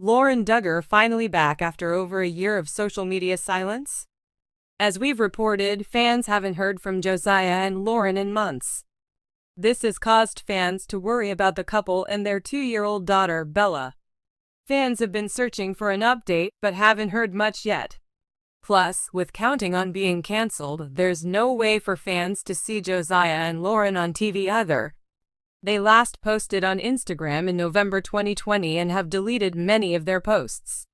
Lauren Duggar finally back after over a year of social media silence? As we've reported, fans haven't heard from Josiah and Lauren in months. This has caused fans to worry about the couple and their 2-year-old daughter, Bella. Fans have been searching for an update but haven't heard much yet. Plus, with counting on being cancelled, there's no way for fans to see Josiah and Lauren on TV either. They last posted on Instagram in November 2020 and have deleted many of their posts.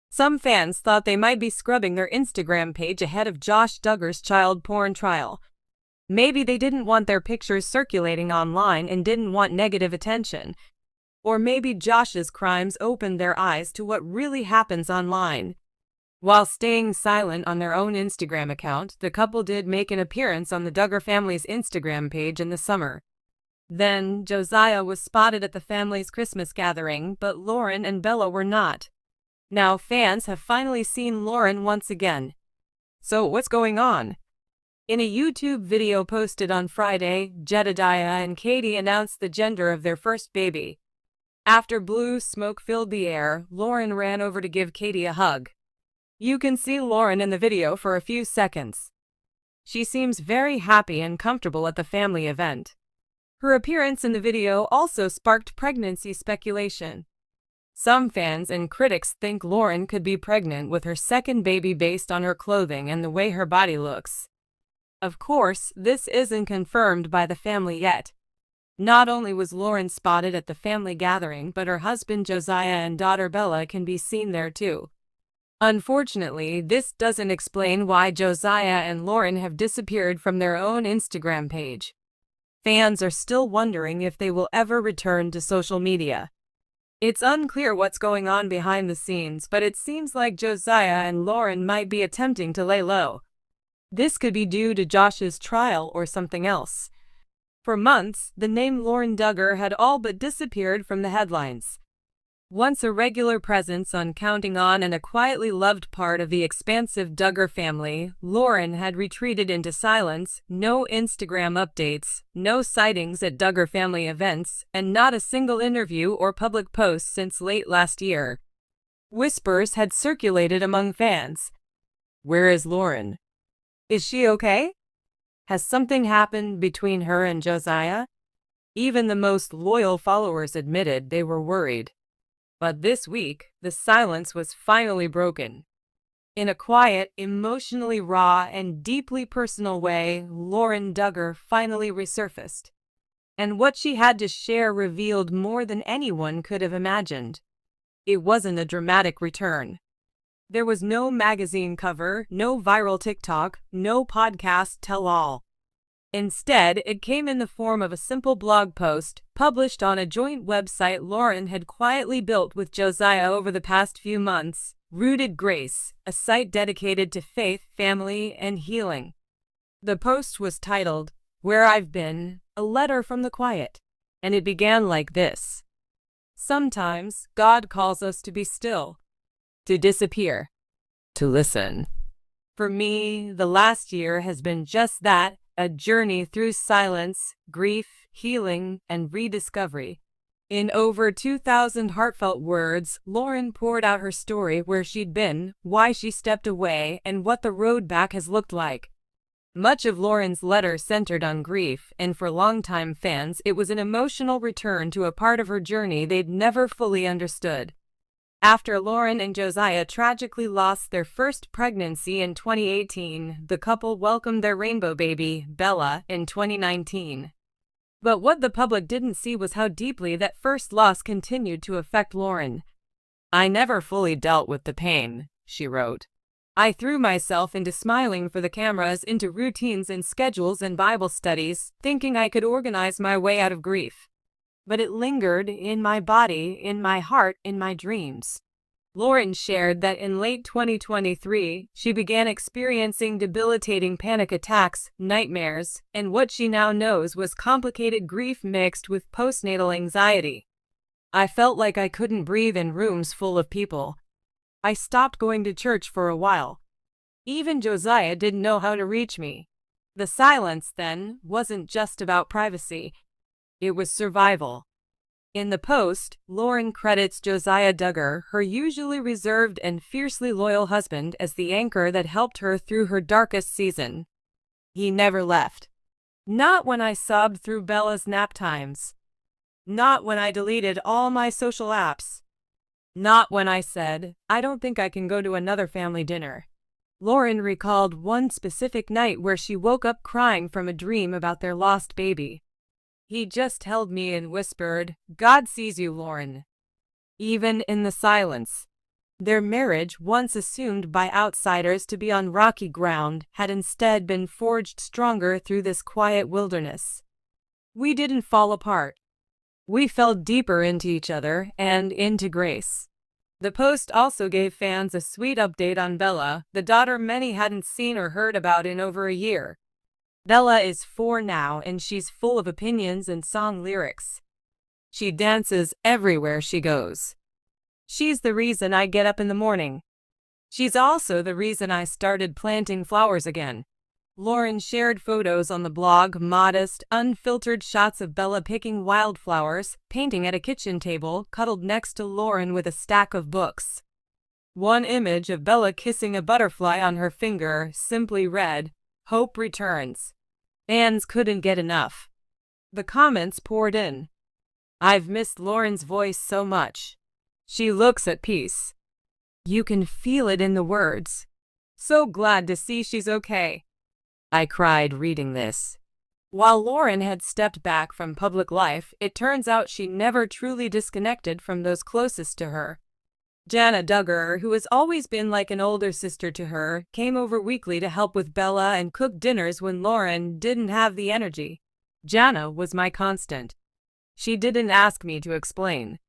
Some fans thought they might be scrubbing their Instagram page ahead of Josh Duggar's child porn trial. Maybe they didn't want their pictures circulating online and didn't want negative attention. Or maybe Josh's crimes opened their eyes to what really happens online. While staying silent on their own Instagram account, the couple did make an appearance on the Duggar family's Instagram page in the summer. Then, Josiah was spotted at the family's Christmas gathering, but Lauren and Bella were not. Now fans have finally seen Lauren once again. So what's going on? In a YouTube video posted on Friday, Jedidiah and Katie announced the gender of their first baby. After blue smoke filled the air, Lauren ran over to give Katie a hug. You can see Lauren in the video for a few seconds. She seems very happy and comfortable at the family event. Her appearance in the video also sparked pregnancy speculation. Some fans and critics think Lauren could be pregnant with her second baby based on her clothing and the way her body looks. Of course, this isn't confirmed by the family yet. Not only was Lauren spotted at the family gathering, but her husband Josiah and daughter Bella can be seen there too. Unfortunately, this doesn't explain why Josiah and Lauren have disappeared from their own Instagram page. Fans are still wondering if they will ever return to social media. It's unclear what's going on behind the scenes, but it seems like Josiah and Lauren might be attempting to lay low. This could be due to Josh's trial or something else. For months, the name Lauren Duggar had all but disappeared from the headlines. Once a regular presence on Counting On and a quietly loved part of the expansive Duggar family, Lauren had retreated into silence, no Instagram updates, no sightings at Duggar family events, and not a single interview or public post since late last year. Whispers had circulated among fans. Where is Lauren? Is she okay? Has something happened between her and Josiah? Even the most loyal followers admitted they were worried. But this week, the silence was finally broken. In a quiet, emotionally raw, and deeply personal way, Lauren Duggar finally resurfaced. And what she had to share revealed more than anyone could have imagined. It wasn't a dramatic return. There was no magazine cover, no viral TikTok, no podcast tell-all. Instead, it came in the form of a simple blog post, published on a joint website Lauren had quietly built with Josiah over the past few months, Rooted Grace, a site dedicated to faith, family, and healing. The post was titled, Where I've Been, a Letter from the Quiet, and it began like this. Sometimes, God calls us to be still, to disappear, to listen. For me, the last year has been just that, a journey through silence, grief, healing, and rediscovery. In over 2,000 heartfelt words, Lauren poured out her story, where she'd been, why she stepped away, and what the road back has looked like. Much of Lauren's letter centered on grief, and for longtime fans, it was an emotional return to a part of her journey they'd never fully understood. After Lauren and Josiah tragically lost their first pregnancy in 2018, the couple welcomed their rainbow baby, Bella, in 2019. But what the public didn't see was how deeply that first loss continued to affect Lauren. I never fully dealt with the pain, she wrote. I threw myself into smiling for the cameras, into routines and schedules and Bible studies, thinking I could organize my way out of grief. But it lingered in my body, in my heart, in my dreams. Lauren shared that in late 2023, she began experiencing debilitating panic attacks, nightmares, and what she now knows was complicated grief mixed with postnatal anxiety. I felt like I couldn't breathe in rooms full of people. I stopped going to church for a while. Even Josiah didn't know how to reach me. The silence, then, wasn't just about privacy. It was survival. In the post, Lauren credits Josiah Duggar, her usually reserved and fiercely loyal husband, as the anchor that helped her through her darkest season. He never left. Not when I sobbed through Bella's nap times. Not when I deleted all my social apps. Not when I said, I don't think I can go to another family dinner. Lauren recalled one specific night where she woke up crying from a dream about their lost baby. He just held me and whispered, God sees you, Lauren. Even in the silence. Their marriage, once assumed by outsiders to be on rocky ground, had instead been forged stronger through this quiet wilderness. We didn't fall apart. We fell deeper into each other and into grace. The post also gave fans a sweet update on Bella, the daughter many hadn't seen or heard about in over a year. Bella is 4 now and she's full of opinions and song lyrics. She dances everywhere she goes. She's the reason I get up in the morning. She's also the reason I started planting flowers again. Lauren shared photos on the blog, modest, unfiltered shots of Bella picking wildflowers, painting at a kitchen table, cuddled next to Lauren with a stack of books. One image of Bella kissing a butterfly on her finger simply read, Hope returns. Fans couldn't get enough. The comments poured in. I've missed Lauren's voice so much. She looks at peace. You can feel it in the words. So glad to see she's okay. I cried reading this. While Lauren had stepped back from public life, it turns out she never truly disconnected from those closest to her. Jana Duggar, who has always been like an older sister to her, came over weekly to help with Bella and cook dinners when Lauren didn't have the energy. Jana was my constant. She didn't ask me to explain.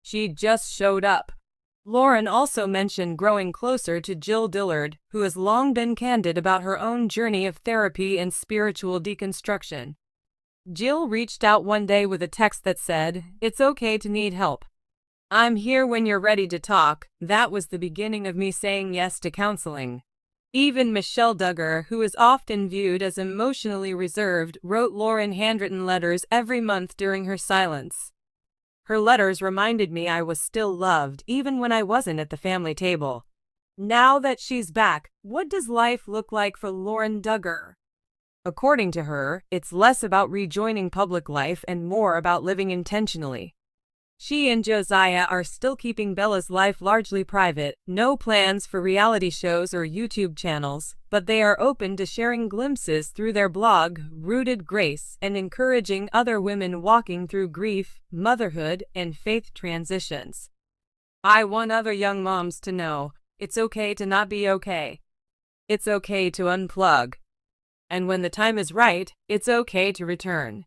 She just showed up. Lauren also mentioned growing closer to Jill Dillard, who has long been candid about her own journey of therapy and spiritual deconstruction. Jill reached out one day with a text that said, It's okay to need help. I'm here when you're ready to talk. That was the beginning of me saying yes to counseling. Even Michelle Duggar, who is often viewed as emotionally reserved, wrote Lauren handwritten letters every month during her silence. Her letters reminded me I was still loved even when I wasn't at the family table. Now that she's back, what does life look like for Lauren Duggar? According to her, it's less about rejoining public life and more about living intentionally. She and Josiah are still keeping Bella's life largely private, no plans for reality shows or YouTube channels, but they are open to sharing glimpses through their blog, Rooted Grace, and encouraging other women walking through grief, motherhood, and faith transitions. I want other young moms to know, it's okay to not be okay. It's okay to unplug. And when the time is right, it's okay to return.